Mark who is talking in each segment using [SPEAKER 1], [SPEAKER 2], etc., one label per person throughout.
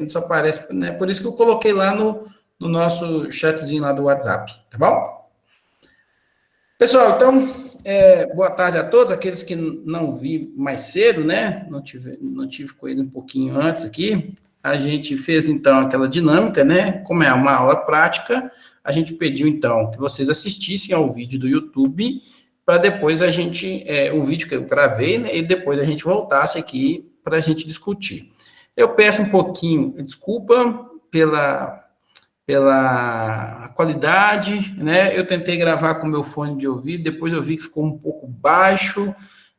[SPEAKER 1] só aparece, né? Por isso que eu coloquei lá no nosso chatzinho lá do WhatsApp, tá bom? Pessoal, então, boa tarde a todos, aqueles que não vi mais cedo, né? Não tive com ele um pouquinho antes aqui. A gente fez, então, aquela dinâmica, né? Como é uma aula prática, a gente pediu, então, que vocês assistissem ao vídeo do YouTube, para depois a gente, o vídeo que eu gravei, né? E depois a gente voltasse aqui para a gente discutir. Eu peço um pouquinho, desculpa pela qualidade, né? Eu tentei gravar com meu fone de ouvido, depois eu vi que ficou um pouco baixo,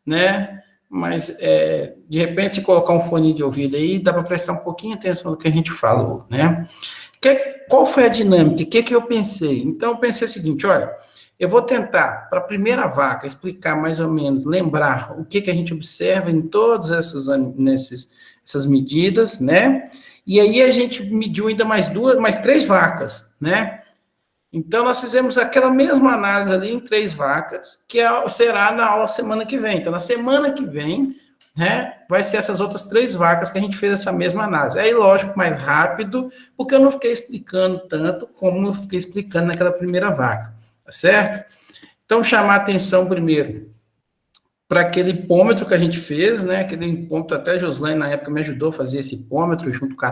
[SPEAKER 1] né? Mas, de repente, se colocar um fone de ouvido aí, dá para prestar um pouquinho atenção no que a gente falou, né? Qual foi a dinâmica? O que eu pensei? Então, eu pensei o seguinte, olha, eu vou tentar, para a primeira vaca, explicar mais ou menos, lembrar o que a gente observa em todas essas medidas, né? E aí a gente mediu ainda mais 3 vacas, né? Então, nós fizemos aquela mesma análise ali em 3 vacas, que será na aula semana que vem. Então, na semana que vem, né, vai ser essas outras 3 vacas que a gente fez essa mesma análise. Aí, lógico, mais rápido, porque eu não fiquei explicando tanto como eu fiquei explicando naquela primeira vaca, tá certo? Então, chamar atenção primeiro para aquele hipômetro que a gente fez, né? Aquele hipômetro, até a Joslaine, na época, me ajudou a fazer esse hipômetro, junto com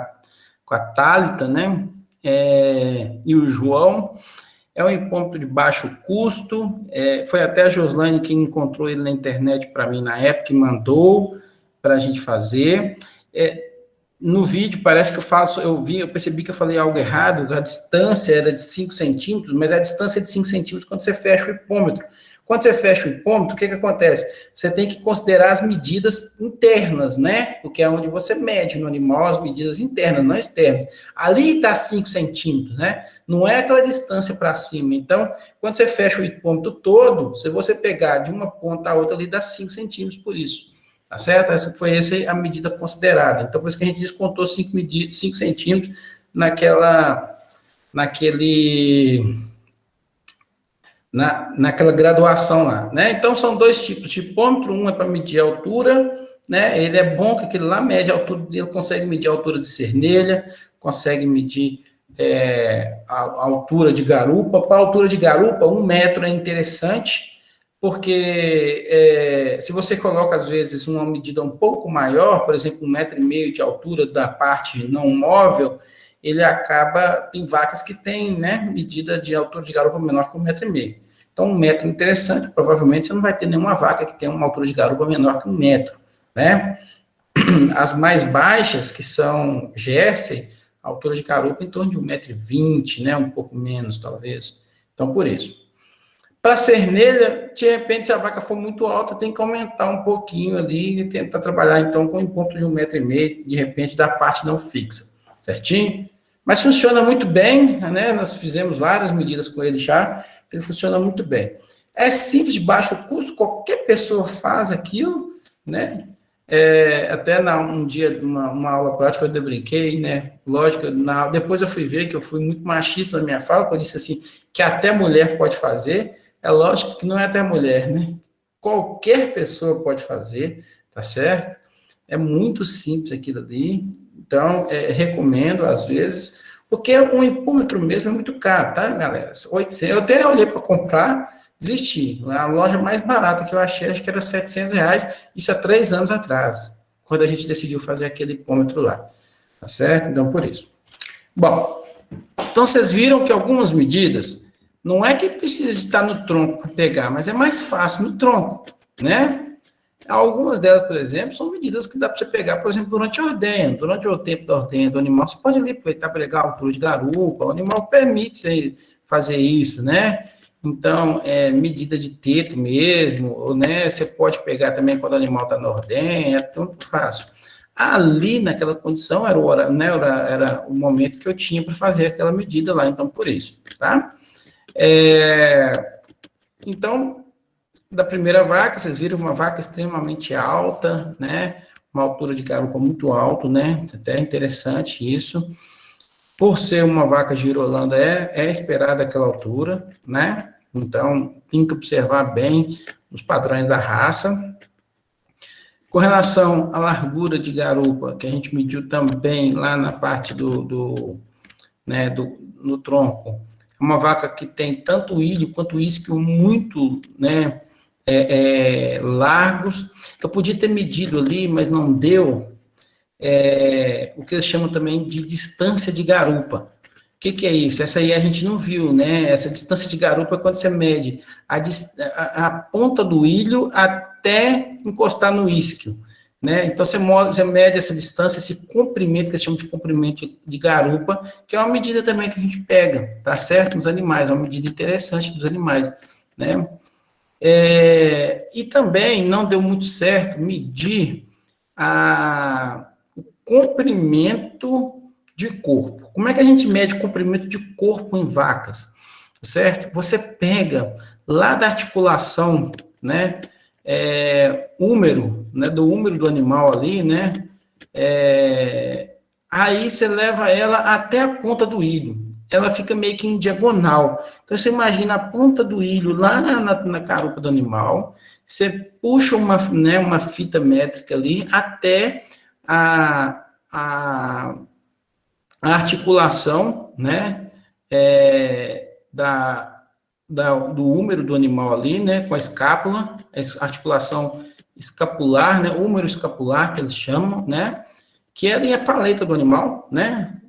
[SPEAKER 1] a Thalita, né? E o João. É um hipômetro de baixo custo, foi até a Joslaine quem encontrou ele na internet para mim na época e mandou para a gente fazer. No vídeo, parece que eu percebi que eu falei algo errado, a distância era de 5 centímetros, mas a distância é de 5 centímetros quando você fecha o hipômetro. Quando você fecha o hipômetro, o que acontece? Você tem que considerar as medidas internas, né? Porque é onde você mede no animal as medidas internas, não externas. Ali está 5 centímetros, né? Não é aquela distância para cima. Então, quando você fecha o hipômetro todo, se você pegar de uma ponta a outra, ali dá 5 centímetros por isso. Tá certo? Essa foi a medida considerada. Então, por isso que a gente descontou 5 centímetros naquela graduação lá, né? Então, são 2 tipos de hipômetro, um é para medir a altura, né? Ele é bom que aquele lá mede a altura, ele consegue medir a altura de cernelha, consegue medir a altura de garupa. Para a altura de garupa, 1 metro é interessante, porque se você coloca, às vezes, uma medida um pouco maior, por exemplo, 1,5 metro de altura da parte não móvel, ele tem vacas que têm, né, medida de altura de garupa menor que 1,5 metro. Então, 1 metro é interessante, provavelmente você não vai ter nenhuma vaca que tenha uma altura de garupa menor que 1 metro, né? As mais baixas, que são Jersey, a altura de garupa em torno de 1,20 m, né, um pouco menos, talvez. Então, por isso. Para cernelha, de repente, se a vaca for muito alta, tem que aumentar um pouquinho ali e tentar trabalhar, então, com um ponto de 1,5 m, de repente, da parte não fixa. Certinho? Mas funciona muito bem, né? Nós fizemos várias medidas com ele já, ele funciona muito bem. É simples, de baixo custo, qualquer pessoa faz aquilo, né? Até um dia, uma aula prática, eu brinquei, né? Lógico, depois eu fui ver que eu fui muito machista na minha fala, eu disse assim, que até mulher pode fazer. É lógico que não é até mulher, né? Qualquer pessoa pode fazer, tá certo? É muito simples aquilo ali. Então, recomendo, às vezes, porque um hipômetro mesmo é muito caro, tá, galera? 800, eu até olhei para comprar, desisti. A loja mais barata que eu achei, acho que era R$700, isso há 3 anos atrás, quando a gente decidiu fazer aquele hipômetro lá, tá certo? Então, por isso. Bom, então vocês viram que algumas medidas, não é que precisa de estar no tronco para pegar, mas é mais fácil no tronco, né? Algumas delas, por exemplo, são medidas que dá para você pegar, por exemplo, durante a ordenha. Durante o tempo da ordenha do animal, você pode ali aproveitar para pegar a altura de garupa, o animal permite você fazer isso, né? Então, medida de teto mesmo, ou, né, você pode pegar também quando o animal está na ordenha, é tudo fácil. Ali, naquela condição, era o momento que eu tinha para fazer aquela medida lá, então, por isso, tá? Então, da primeira vaca, vocês viram uma vaca extremamente alta, né? Uma altura de garupa muito alta, né? Até interessante isso. Por ser uma vaca girolanda, é esperada aquela altura, né? Então, tem que observar bem os padrões da raça. Com relação à largura de garupa, que a gente mediu também lá na parte no tronco, é uma vaca que tem tanto o ilho quanto o isquio muito, né, largos. Eu podia ter medido ali, mas não deu, o que eles chamam também de distância de garupa. O que é isso? Essa aí a gente não viu, né? Essa distância de garupa é quando você mede a ponta do ilho até encostar no isquio, né? Então, você mede essa distância, esse comprimento, que eles chamam de comprimento de garupa, que é uma medida também que a gente pega, tá certo? Nos animais, é uma medida interessante dos animais, né? E também não deu muito certo medir o comprimento de corpo. Como é que a gente mede o comprimento de corpo em vacas? Certo? Você pega lá da articulação, né, úmero, né, do úmero do animal ali, né, aí você leva ela até a ponta do ilho. Ela fica meio que em diagonal. Então, você imagina a ponta do ilho lá na carupa do animal, você puxa uma fita métrica ali até a articulação, né, do úmero do animal ali, né, com a escápula, a articulação escapular, né, úmero escapular, que eles chamam, né, que é ali a paleta do animal, né,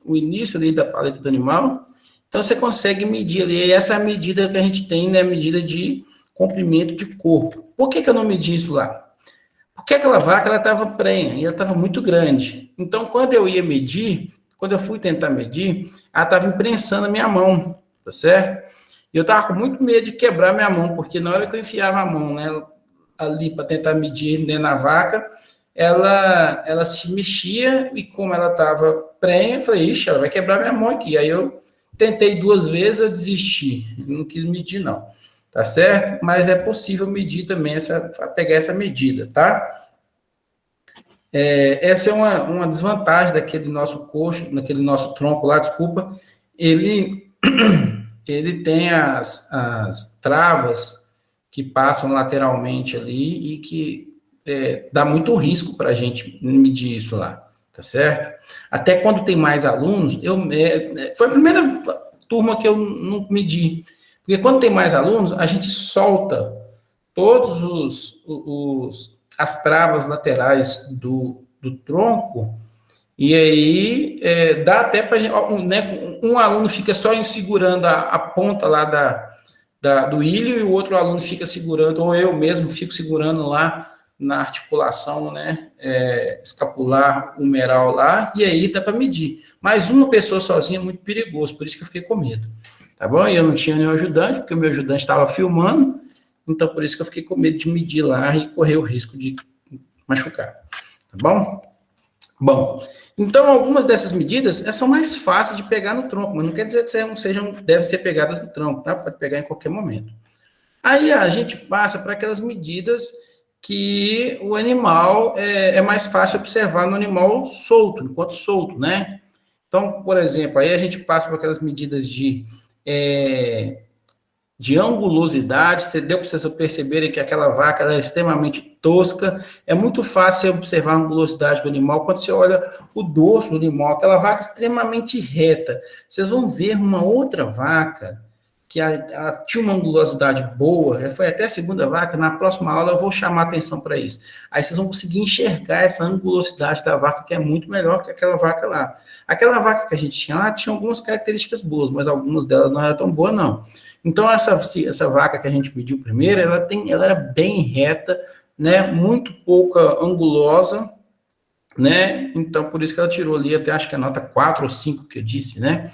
[SPEAKER 1] o início ali da paleta do animal. Então, você consegue medir ali, e essa é a medida que a gente tem, né, a medida de comprimento de corpo. Por que eu não medi isso lá? Porque aquela vaca, ela estava prenha, e ela estava muito grande. Então, quando eu ia medir, quando eu fui tentar medir, ela estava imprensando a minha mão, tá certo? E eu estava com muito medo de quebrar minha mão, porque na hora que eu enfiava a mão, né, ali para tentar medir, né, na vaca, ela se mexia, e como ela estava prenha, eu falei, ixi, ela vai quebrar minha mão aqui. Aí eu tentei 2 vezes, eu desisti, não quis medir não, tá certo? Mas é possível medir também, pegar essa medida, tá? Essa é uma desvantagem daquele nosso coxo, daquele nosso tronco lá, desculpa, ele tem as travas que passam lateralmente ali e que dá muito risco para a gente medir isso lá, tá certo? Até quando tem mais alunos, foi a primeira turma que eu não medi, porque quando tem mais alunos, a gente solta todos as travas laterais do tronco, e aí dá até para né, um aluno fica só segurando a ponta lá do ilho, e o outro aluno fica segurando, ou eu mesmo fico segurando lá na articulação, né, escapular, humeral lá, e aí dá para medir. Mas uma pessoa sozinha é muito perigoso, por isso que eu fiquei com medo, tá bom? E eu não tinha nenhum ajudante, porque o meu ajudante estava filmando, então por isso que eu fiquei com medo de medir lá e correr o risco de machucar, tá bom? Bom, então algumas dessas medidas são mais fáceis de pegar no tronco, mas não quer dizer que devem ser pegadas no tronco, tá? Pode pegar em qualquer momento. Aí a gente passa para aquelas medidas que o animal é mais fácil observar no animal solto, enquanto solto, né? Então, por exemplo, aí a gente passa por aquelas medidas de angulosidade, você deu para vocês perceberem que aquela vaca ela é extremamente tosca, é muito fácil você observar a angulosidade do animal quando você olha o dorso do animal, aquela vaca extremamente reta. Vocês vão ver uma outra vaca que ela tinha uma angulosidade boa, foi até a segunda vaca, na próxima aula eu vou chamar atenção para isso. Aí vocês vão conseguir enxergar essa angulosidade da vaca, que é muito melhor que aquela vaca lá. Aquela vaca que a gente tinha lá tinha algumas características boas, mas algumas delas não eram tão boas, não. Então, essa vaca que a gente mediu primeiro, ela era bem reta, né, muito pouca angulosa, né, então por isso que ela tirou ali até acho que a nota 4 ou 5 que eu disse, né.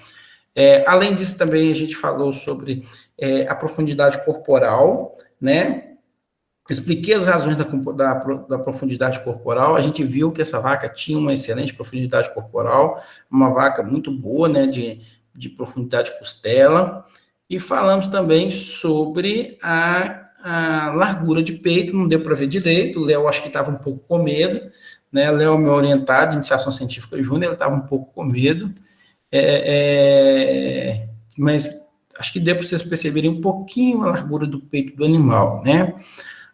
[SPEAKER 1] Além disso, também a gente falou sobre a profundidade corporal, né, expliquei as razões da profundidade corporal, a gente viu que essa vaca tinha uma excelente profundidade corporal, uma vaca muito boa, né, de profundidade costela, e falamos também sobre a largura de peito, não deu para ver direito, o Léo acho que estava um pouco com medo, né, Léo, meu orientado de iniciação científica júnior, ele estava um pouco com medo, mas acho que deu para vocês perceberem um pouquinho a largura do peito do animal, né?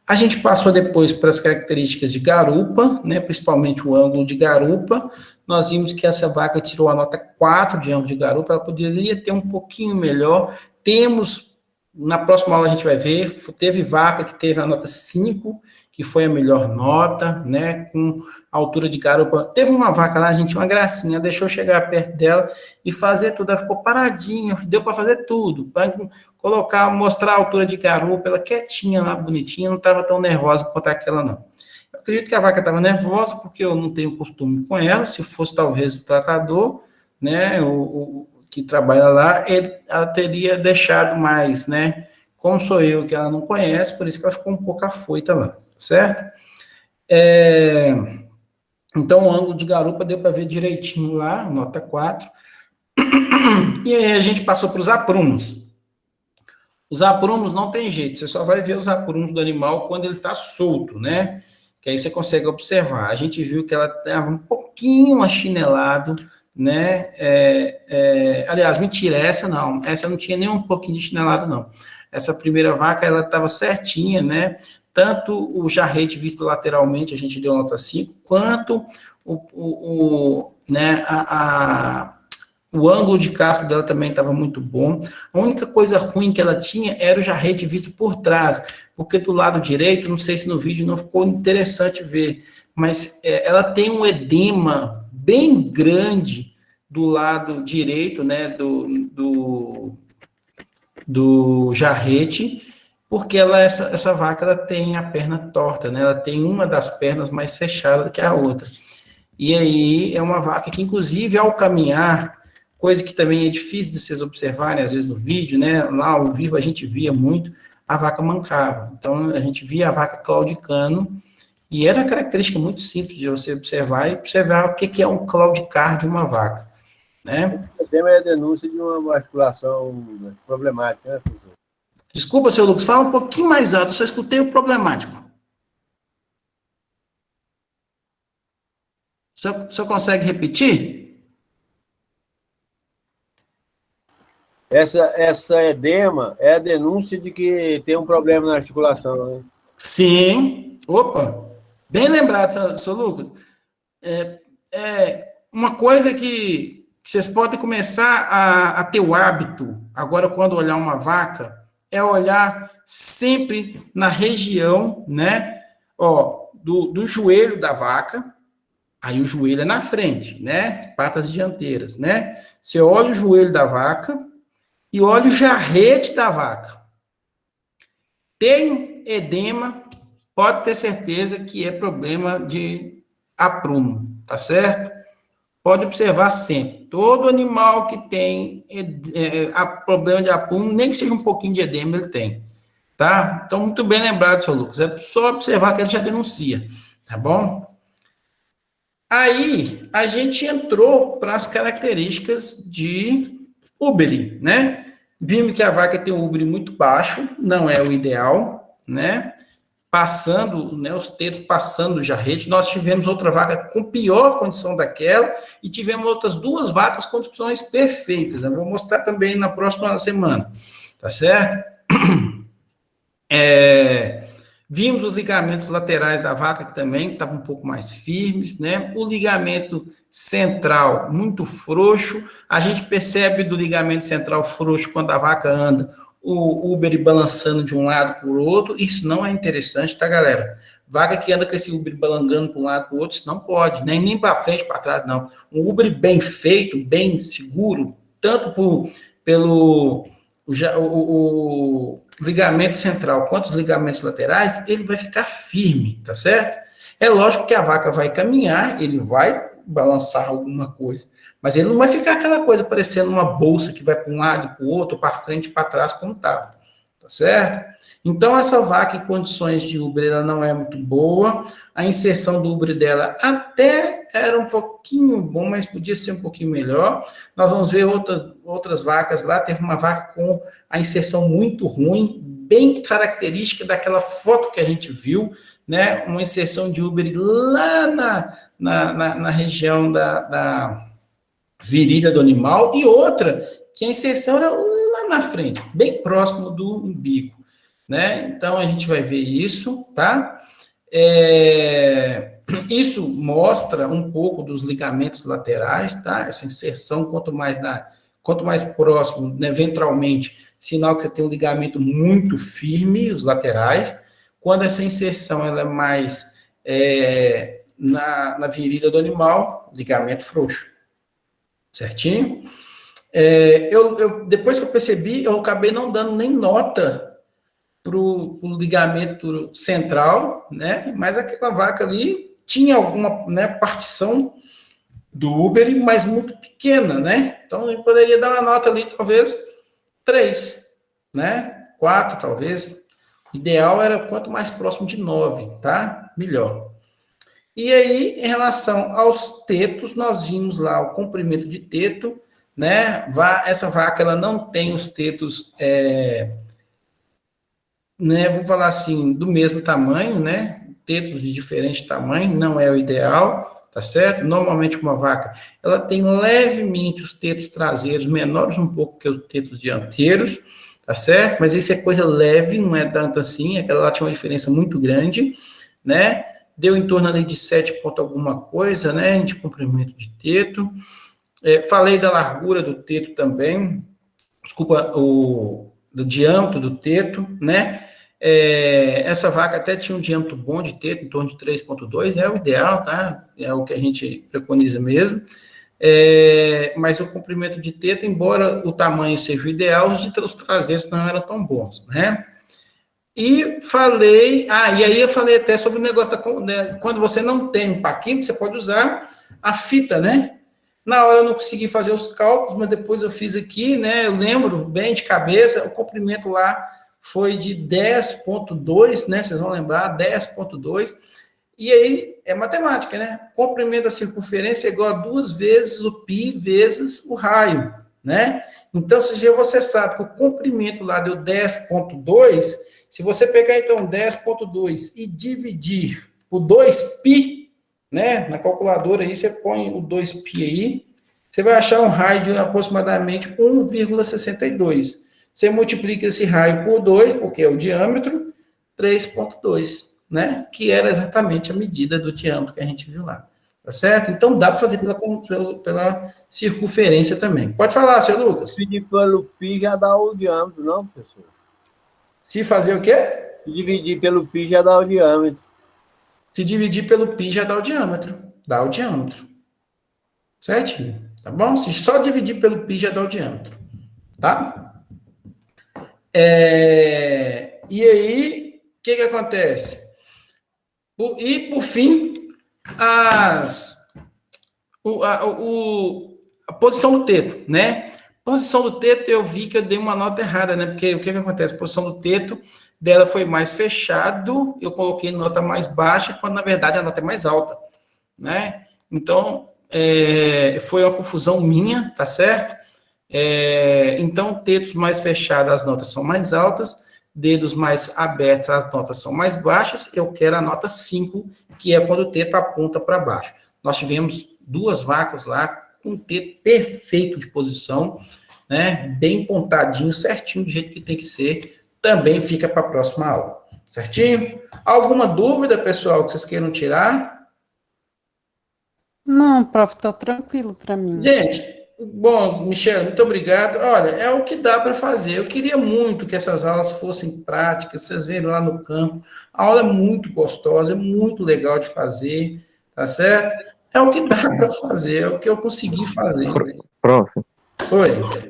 [SPEAKER 1] A gente passou depois para as características de garupa, né, principalmente o ângulo de garupa. Nós vimos que essa vaca tirou a nota 4 de ângulo de garupa, ela poderia ter um pouquinho melhor. Temos, na próxima aula a gente vai ver, teve vaca que teve a nota 5, que foi a melhor nota, né, com altura de garupa. Teve uma vaca lá, gente, uma gracinha, deixou chegar perto dela e fazer tudo, ela ficou paradinha, deu para fazer tudo, para colocar, mostrar a altura de garupa, ela quietinha lá, bonitinha, não estava tão nervosa quanto aquela, não. Eu acredito que a vaca estava nervosa, porque eu não tenho costume com ela, se fosse talvez o tratador, né, o que trabalha lá, ela teria deixado mais, né, como sou eu que ela não conhece, por isso que ela ficou um pouco afoita lá, certo? Então, o ângulo de garupa deu para ver direitinho lá, nota 4. E aí a gente passou para os aprumos. Os aprumos não tem jeito, você só vai ver os aprumos do animal quando ele está solto, né? Que aí você consegue observar. A gente viu que ela estava um pouquinho achinelado, né? Aliás, mentira, essa não tinha nem um pouquinho de chinelado, não. Essa primeira vaca, ela estava certinha, né? Tanto o jarrete visto lateralmente, a gente deu nota 5, quanto né, o ângulo de casco dela também estava muito bom. A única coisa ruim que ela tinha era o jarrete visto por trás, porque do lado direito, não sei se no vídeo não ficou interessante ver, mas ela tem um edema bem grande do lado direito, né, do jarrete, porque essa vaca ela tem a perna torta, né? Ela tem uma das pernas mais fechada do que a outra. E aí é uma vaca que, inclusive, ao caminhar, coisa que também é difícil de vocês observarem, às vezes, no vídeo, né? Lá ao vivo a gente via muito, a vaca mancava. Então, a gente via a vaca claudicando, e era uma característica muito simples de você observar, e observar o que é um claudicar de uma vaca, né?
[SPEAKER 2] O tema é a denúncia de uma articulação problemática, né, professor?
[SPEAKER 1] Desculpa, seu Lucas, fala um pouquinho mais alto, eu só escutei o problemático. O senhor consegue repetir?
[SPEAKER 2] Essa edema é a denúncia de que tem um problema na articulação, né?
[SPEAKER 1] Sim. Opa, bem lembrado, seu Lucas. Uma coisa que vocês podem começar a ter o hábito, agora quando olhar uma vaca, é olhar sempre na região, né, do joelho da vaca. Aí o joelho é na frente, né, patas dianteiras, né. Você olha o joelho da vaca e olha o jarrete da vaca. Tem edema, pode ter certeza que é problema de aprumo, tá certo? Pode observar sempre. Todo animal que tem problema de aprumo, nem que seja um pouquinho de edema, ele tem. Tá? Então, muito bem lembrado, seu Lucas. É só observar que ele já denuncia. Tá bom? Aí, a gente entrou para as características de úbere, né? Vimos que a vaca tem um úbere muito baixo, não é o ideal, né? Passando, né, os tetos passando o jarrete. Nós tivemos outra vaca com pior condição daquela e tivemos outras 2 vacas com condições perfeitas. Eu vou mostrar também na próxima semana, tá certo? Vimos os ligamentos laterais da vaca que também estavam um pouco mais firmes, né? O ligamento central muito frouxo. A gente percebe do ligamento central frouxo quando a vaca anda, o úbere balançando de um lado para o outro. Isso não é interessante, tá, galera? Vaca que anda com esse úbere balançando para um lado para o outro, isso não pode, nem para frente, para trás, não. Um úbere bem feito, bem seguro, tanto pelo ligamento central quanto os ligamentos laterais, ele vai ficar firme, tá certo? É lógico que a vaca vai caminhar, ele vai balançar alguma coisa, mas ele não vai ficar aquela coisa parecendo uma bolsa que vai para um lado e para o outro, para frente e para trás, como estava, tá certo? Então, essa vaca em condições de úbere, ela não é muito boa, a inserção do úbere dela até era um pouquinho bom, mas podia ser um pouquinho melhor. Nós vamos ver outras vacas lá, teve uma vaca com a inserção muito ruim, bem característica daquela foto que a gente viu, né? Uma inserção de úbere lá na região da virilha do animal, e outra que a inserção era lá na frente, bem próximo do umbigo. né? Então, a gente vai ver isso, tá? Isso mostra um pouco dos ligamentos laterais, tá? Essa inserção, quanto mais próximo, né, ventralmente, sinal que você tem um ligamento muito firme, os laterais. Quando essa inserção ela é mais na virilha do animal, ligamento frouxo. Certinho? Depois que eu percebi, eu acabei não dando nem nota para o ligamento central, né? Mas aquela vaca ali tinha alguma, né, partição do Uber, mas muito pequena, né? Então, eu poderia dar uma nota ali, talvez 3, né? 4, talvez. Ideal era quanto mais próximo de 9, tá? Melhor. E aí, em relação aos tetos, nós vimos lá o comprimento de teto, né? Essa vaca, ela não tem os tetos, né? Vamos falar assim, do mesmo tamanho, né? Tetos de diferente tamanho, não é o ideal, tá certo? Normalmente uma vaca, ela tem levemente os tetos traseiros menores um pouco que os tetos dianteiros, tá certo? Mas isso é coisa leve, não é tanto assim, aquela lá tinha uma diferença muito grande, né? Deu em torno ali de 7 ponto alguma coisa, né? De comprimento de teto. Falei da largura do teto também, desculpa, do diâmetro do teto, né? Essa vaca até tinha um diâmetro bom de teto, em torno de 3,2, é o ideal, tá? É o que a gente preconiza mesmo. Mas o comprimento de teto, embora o tamanho seja o ideal, os traseiros não eram tão bons, né? E falei, e aí eu falei até sobre o negócio quando você não tem um paquímetro, você pode usar a fita, né? Na hora eu não consegui fazer os cálculos, mas depois eu fiz aqui, né? Eu lembro bem de cabeça, o comprimento lá foi de 10,2, né? Vocês vão lembrar, 10,2. E aí é matemática, né? O comprimento da circunferência é igual a 2 vezes o π vezes o raio, né? Então, se você sabe que o comprimento lá deu 10,2, se você pegar então 10,2 e dividir por 2π, né? Na calculadora aí você põe o 2π aí, você vai achar um raio de aproximadamente 1,62. Você multiplica esse raio por 2, porque é o diâmetro, 3,2, né? Que era exatamente a medida do diâmetro que a gente viu lá. Tá certo? Então, dá para fazer pela circunferência também. Pode falar, seu Lucas.
[SPEAKER 2] Se dividir pelo π já dá o diâmetro, não, professor?
[SPEAKER 1] Se fazer o quê?
[SPEAKER 2] Se dividir pelo π já dá o diâmetro.
[SPEAKER 1] Se dividir pelo π já dá o diâmetro. Dá o diâmetro. Certinho? Tá bom? Se só dividir pelo π já dá o diâmetro. Tá? E aí, o que acontece? E, por fim, a posição do teto, né? Posição do teto, eu vi que eu dei uma nota errada, né? Porque o que acontece? A posição do teto dela foi mais fechado, eu coloquei nota mais baixa, quando na verdade a nota é mais alta, né? Então, foi uma confusão minha, tá certo? Então, tetos mais fechados, as notas são mais altas, dedos mais abertos, as notas são mais baixas, eu quero a nota 5, que é quando o teto aponta para baixo. Nós tivemos 2 vacas lá, com o teto perfeito de posição, né, bem pontadinho, certinho, do jeito que tem que ser, também fica para a próxima aula. Certinho? Alguma dúvida, pessoal, que vocês queiram tirar?
[SPEAKER 3] Não, prof, tá tranquilo para mim.
[SPEAKER 1] Gente, bom, Michel, muito obrigado. Olha, é o que dá para fazer. Eu queria muito que essas aulas fossem práticas, vocês verem lá no campo. A aula é muito gostosa, é muito legal de fazer, tá certo? É o que dá para fazer, é o que eu consegui fazer.
[SPEAKER 4] Prof.
[SPEAKER 1] Oi.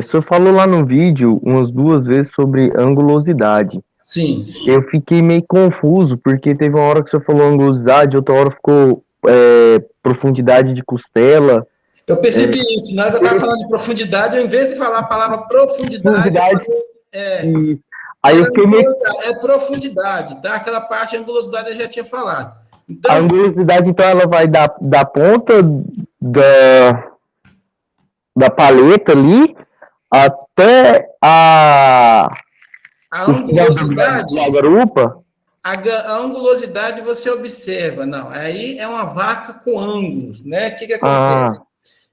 [SPEAKER 4] O senhor falou lá no vídeo umas 2 vezes sobre angulosidade.
[SPEAKER 1] Sim.
[SPEAKER 4] Eu fiquei meio confuso, porque teve uma hora que o senhor falou angulosidade, outra hora ficou profundidade de costela.
[SPEAKER 1] Eu percebi isso. Na hora que eu estava falando de profundidade, ao invés de falar a palavra profundidade,
[SPEAKER 4] aí eu fiquei meio...
[SPEAKER 1] É profundidade, tá? Aquela parte de angulosidade eu já tinha falado. Então,
[SPEAKER 4] a angulosidade, então, ela vai da ponta da paleta ali até a
[SPEAKER 1] angulosidade...
[SPEAKER 4] da garupa.
[SPEAKER 1] A angulosidade você observa, não. Aí é uma vaca com ângulos, né? O que acontece?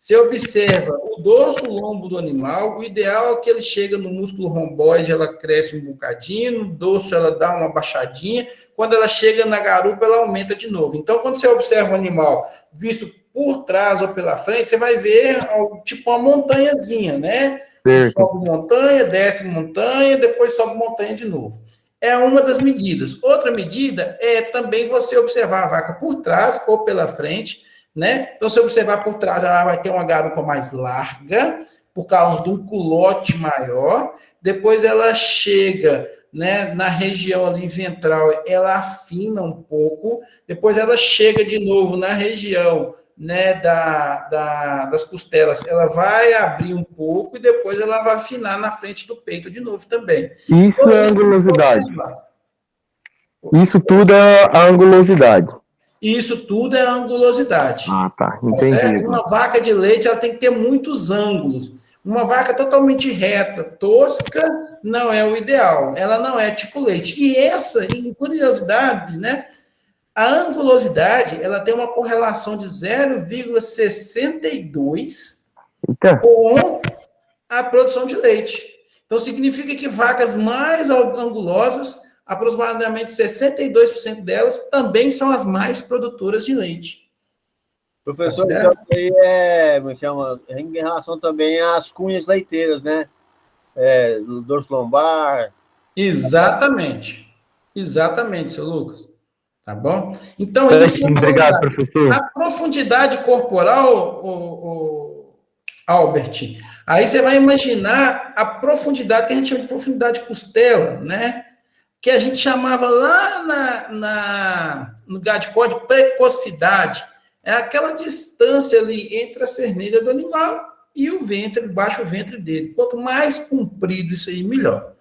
[SPEAKER 1] Você observa o dorso, o lombo do animal, o ideal é que ele chega no músculo romboide, ela cresce um bocadinho, no dorso ela dá uma baixadinha, quando ela chega na garupa, ela aumenta de novo. Então, quando você observa o animal visto por trás ou pela frente, você vai ver tipo uma montanhazinha, né? Sobe montanha, desce montanha, depois sobe montanha de novo. É uma das medidas. Outra medida é também você observar a vaca por trás ou pela frente, né? Então, se observar por trás, ela vai ter uma garupa mais larga, por causa de um culote maior. Depois ela chega, né, na região ali ventral, ela afina um pouco. Depois ela chega de novo na região, né, das costelas. Ela vai abrir um pouco e depois ela vai afinar na frente do peito de novo também.
[SPEAKER 4] Isso então, é angulosidade. Isso tudo é a angulosidade.
[SPEAKER 1] Isso tudo é angulosidade.
[SPEAKER 4] Ah, tá. Entendi.
[SPEAKER 1] Uma vaca de leite ela tem que ter muitos ângulos. Uma vaca totalmente reta, tosca, não é o ideal. Ela não é tipo leite. E essa, em curiosidade, né? A angulosidade, ela tem uma correlação de 0,62 com a produção de leite. Então, significa que vacas mais angulosas, aproximadamente 62% delas, também são as mais produtoras de leite.
[SPEAKER 2] Professor, então aí é em relação também às cunhas leiteiras, né? Do dorso lombar.
[SPEAKER 1] Exatamente. Exatamente, seu Lucas. Tá bom? Então, isso
[SPEAKER 4] obrigado, professor.
[SPEAKER 1] A profundidade corporal, Albert, aí você vai imaginar a profundidade que a gente chama de profundidade de costela, né? Que a gente chamava lá no GADCO de precocidade. É aquela distância ali entre a cernelha do animal e o ventre, baixo ventre dele. Quanto mais comprido isso aí, melhor.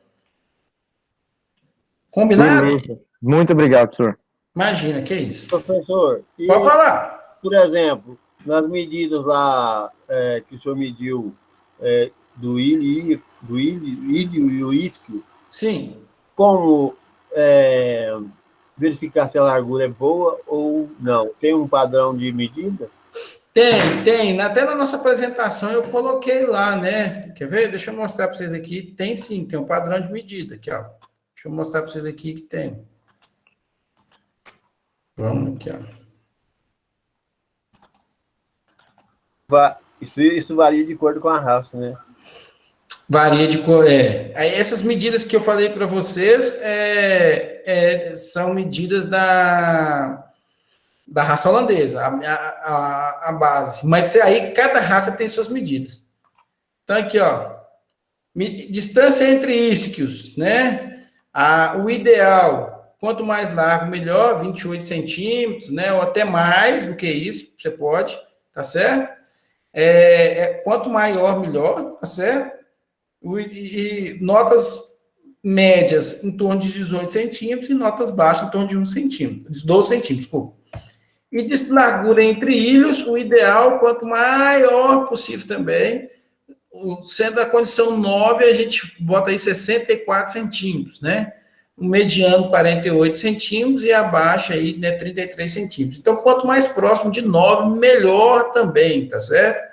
[SPEAKER 1] Combinado?
[SPEAKER 4] Muito obrigado, professor.
[SPEAKER 1] Imagina, que é isso.
[SPEAKER 2] Professor,
[SPEAKER 1] pode falar.
[SPEAKER 2] Por exemplo, nas medidas lá que o senhor mediu do ilho e o isquio.
[SPEAKER 1] Sim.
[SPEAKER 2] Como verificar se a largura é boa ou não? Tem um padrão de medida?
[SPEAKER 1] Tem. Até na nossa apresentação eu coloquei lá, né? Quer ver? Deixa eu mostrar para vocês aqui. Tem sim, tem um padrão de medida aqui, ó. Deixa eu mostrar para vocês aqui que tem. Vamos aqui, ó.
[SPEAKER 2] Isso varia de acordo com a raça, né?
[SPEAKER 1] Varia de cor. Essas medidas que eu falei para vocês são medidas da raça holandesa, a base. Mas aí cada raça tem suas medidas. Então, aqui, ó. Distância entre isquios, né? O ideal, quanto mais largo, melhor, 28 centímetros, né? Ou até mais do que isso, você pode, tá certo? Quanto maior, melhor, tá certo? E notas médias em torno de 18 centímetros e notas baixas em torno de 1 centímetro, 12 centímetros, desculpa. E de largura entre ilhos, o ideal, quanto maior possível também, sendo a condição 9, a gente bota aí 64 centímetros, né? O mediano, 48 centímetros, e abaixo aí, né, 33 centímetros. Então, quanto mais próximo de 9, melhor também, tá certo?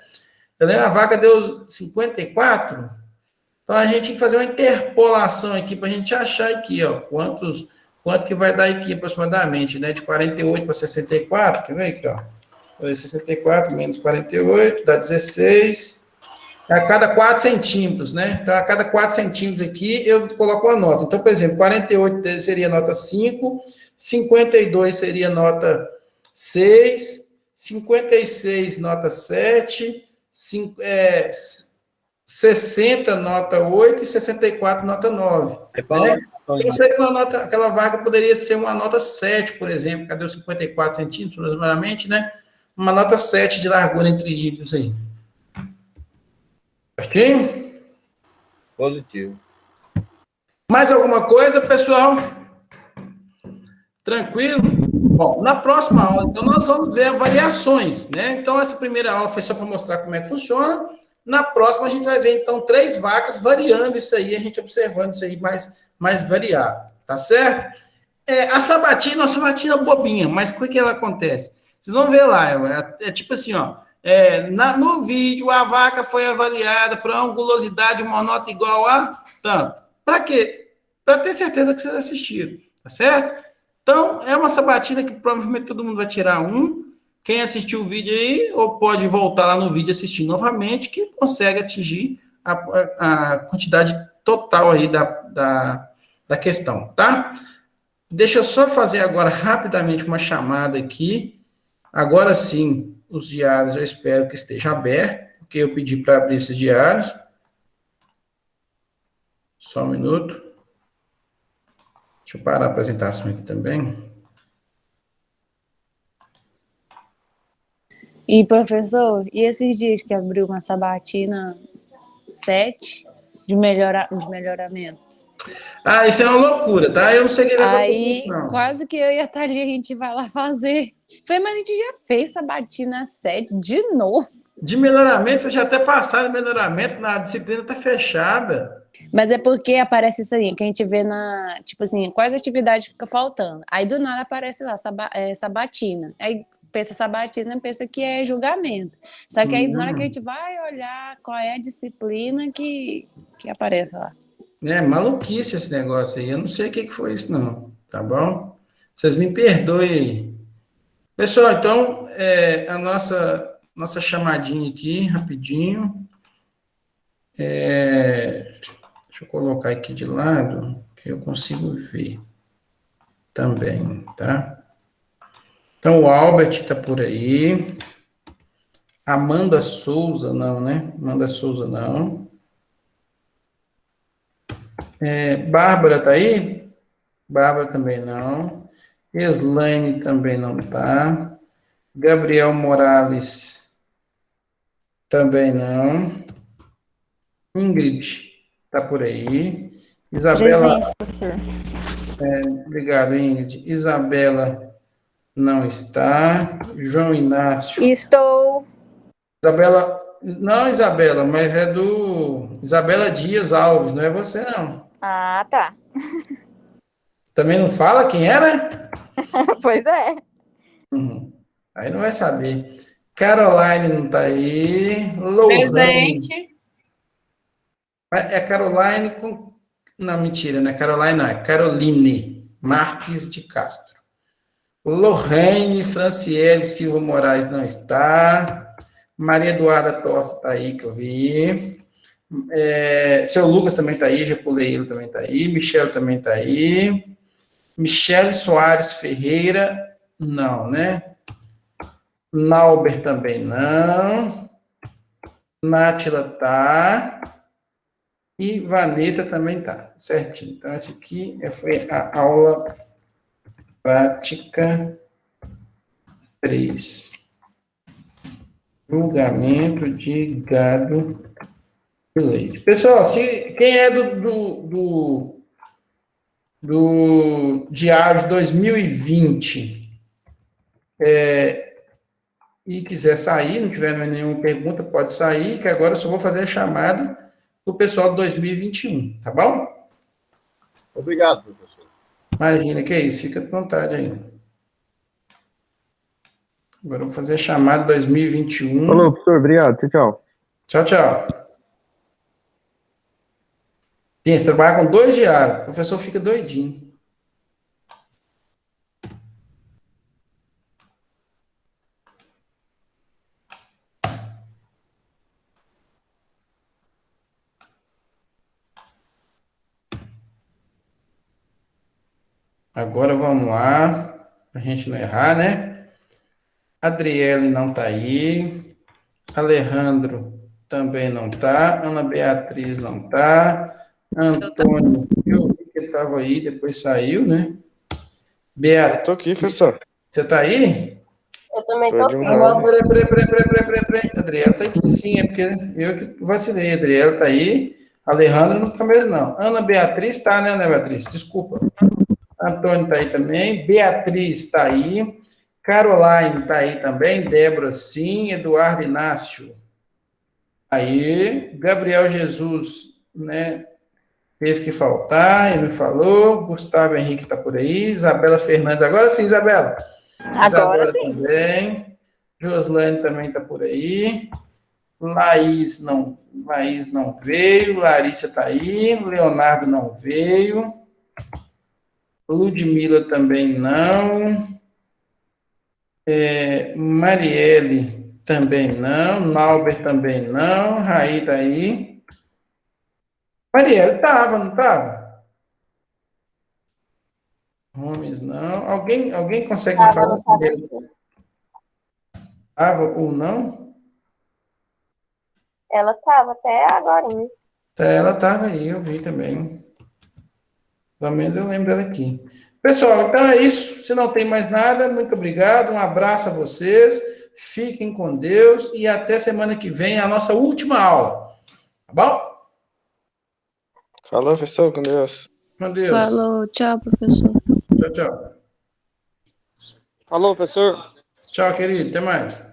[SPEAKER 1] A vaca deu 54, então a gente tem que fazer uma interpolação aqui para a gente achar aqui, ó, quanto que vai dar aqui aproximadamente, né? De 48 para 64, quer ver aqui, ó? 64 menos 48 dá 16, a cada 4 centímetros, né? Então, a cada 4 centímetros aqui, eu coloco uma nota. Então, por exemplo, 48 seria nota 5, 52 seria nota 6, 56 nota 7, 60 nota 8 e 64 nota 9. Né? Então, seria uma nota, aquela vaga poderia ser uma nota 7, por exemplo, cadê os 54 centímetros, aproximadamente, né? Uma nota 7 de largura entre ilhos aí. Certinho?
[SPEAKER 2] Positivo.
[SPEAKER 1] Mais alguma coisa, pessoal? Tranquilo? Bom, na próxima aula, então, nós vamos ver variações, né? Então, essa primeira aula foi só para mostrar como é que funciona. Na próxima, a gente vai ver, então, 3 vacas variando isso aí, a gente observando isso aí mais variado, tá certo? A sabatina é uma sabatina bobinha, mas o que ela acontece? Vocês vão ver lá, tipo assim, ó, No vídeo, a vaca foi avaliada para angulosidade, uma nota igual a tanto. Para quê? Para ter certeza que vocês assistiram, tá certo? Então, é uma sabatina que provavelmente todo mundo vai tirar um. Quem assistiu o vídeo aí, ou pode voltar lá no vídeo e assistir novamente, que consegue atingir a quantidade total aí da questão, tá? Deixa eu só fazer agora rapidamente uma chamada aqui. Agora sim, os diários eu espero que esteja aberto, porque eu pedi para abrir esses diários. Só um minuto. Deixa eu parar a apresentação aqui também.
[SPEAKER 5] E, professor, e esses dias que abriu uma sabatina 7 de melhoramento?
[SPEAKER 1] Ah, isso é uma loucura, tá? Eu não sei o que vai acontecer,
[SPEAKER 5] Aí,
[SPEAKER 1] não.
[SPEAKER 5] quase que eu e a Thalia, a gente vai lá fazer. Falei, mas a gente já fez sabatina 7 de novo.
[SPEAKER 1] De melhoramento, vocês já até passaram melhoramento, na disciplina tá fechada.
[SPEAKER 5] Mas é porque aparece isso aí, que a gente vê na... Tipo assim, quais atividades fica faltando. Aí, do nada, aparece lá, sabatina. Aí, pensa sabatina, pensa que é julgamento. Só que aí, na hora que a gente vai olhar qual é a disciplina que aparece lá.
[SPEAKER 1] É maluquice esse negócio aí. Eu não sei o que foi isso, não. Tá bom? Vocês me perdoem aí. Pessoal, então, a nossa chamadinha aqui, rapidinho. Deixa eu colocar aqui de lado, que eu consigo ver também, tá? Então, o Albert está por aí. Amanda Souza, não, né? Amanda Souza, não. Bárbara está aí? Bárbara também não. Eslaine também não está. Gabriel Morales também não. Ingrid está por aí. Isabela. Obrigado, Ingrid. Isabela não está. João Inácio.
[SPEAKER 6] Estou.
[SPEAKER 1] Isabela. Não, Isabela, mas é do Isabela Dias Alves, não é você, não.
[SPEAKER 6] Ah, tá.
[SPEAKER 1] Também não fala quem era?
[SPEAKER 6] Pois é.
[SPEAKER 1] Uhum. Aí não vai saber. Caroline não está aí. Lohane.
[SPEAKER 7] Presente.
[SPEAKER 1] É Caroline com... Não, mentira, não é Caroline, não. É Caroline Marques de Castro. Lohane Franciele Silva Moraes não está. Maria Eduarda Tosta está aí, que eu vi. Seu Lucas também está aí, já pulei ele também está aí. Michel também está aí. Michele Soares Ferreira, não, né? Nauber também não. Nátila tá. E Vanessa também tá, certinho. Então, essa aqui foi a aula prática 3. Julgamento de gado e leite. Pessoal, quem é do diário de 2020 e quiser sair, não tiver nenhuma pergunta, pode sair, que agora eu só vou fazer a chamada do pessoal de 2021, tá bom?
[SPEAKER 2] Obrigado, professor.
[SPEAKER 1] Imagina, que é isso, fica à vontade aí. Agora eu vou fazer a chamada 2021.
[SPEAKER 4] Falou, professor, obrigado, tchau.
[SPEAKER 1] Tchau, tchau. Gente, você trabalha com 2 diários, o professor fica doidinho. Agora vamos lá, a gente não errar, né? Adriele não tá aí. Alejandro também não tá. Ana Beatriz não tá. Antônio, eu vi que ele estava aí, depois saiu, né? Beatriz.
[SPEAKER 8] Tô aqui, professor.
[SPEAKER 1] Você tá aí?
[SPEAKER 6] Eu também
[SPEAKER 8] Tô
[SPEAKER 6] tô.
[SPEAKER 8] de um
[SPEAKER 1] Não,
[SPEAKER 8] lado.
[SPEAKER 1] peraí. Adriela tá aqui sim, é porque eu que vacilei. Adriela tá aí. Alejandro não tá mesmo, não. Ana Beatriz tá, né, Ana Beatriz? Desculpa. Antônio tá aí também. Beatriz tá aí. Caroline tá aí também. Débora, sim. Eduardo Inácio. Aí. Gabriel Jesus, né? Teve que faltar, ele me falou. Gustavo Henrique tá por aí. Isabela Fernandes. Agora sim, Isabela.
[SPEAKER 6] Agora
[SPEAKER 1] Isabela
[SPEAKER 6] sim.
[SPEAKER 1] também. Joslane também está por aí. Laís não veio. Larissa está aí. Leonardo não veio. Ludmila também não. Marielle também não. Nauber também não. Raí está aí. Marielle estava, não estava? Gomes não. Alguém consegue me falar se Marielle estava ou não?
[SPEAKER 6] Ela estava até agora, né?
[SPEAKER 1] Ela estava aí, eu vi também. Pelo menos eu lembro dela aqui. Pessoal, então é isso. Se não tem mais nada, muito obrigado. Um abraço a vocês. Fiquem com Deus e até semana que vem, a nossa última aula. Tá bom?
[SPEAKER 7] Falou, professor, com Deus.
[SPEAKER 1] Com Deus.
[SPEAKER 5] Falou, tchau, professor.
[SPEAKER 1] Tchau, tchau.
[SPEAKER 7] Falou, professor.
[SPEAKER 1] Tchau, querido. Até mais.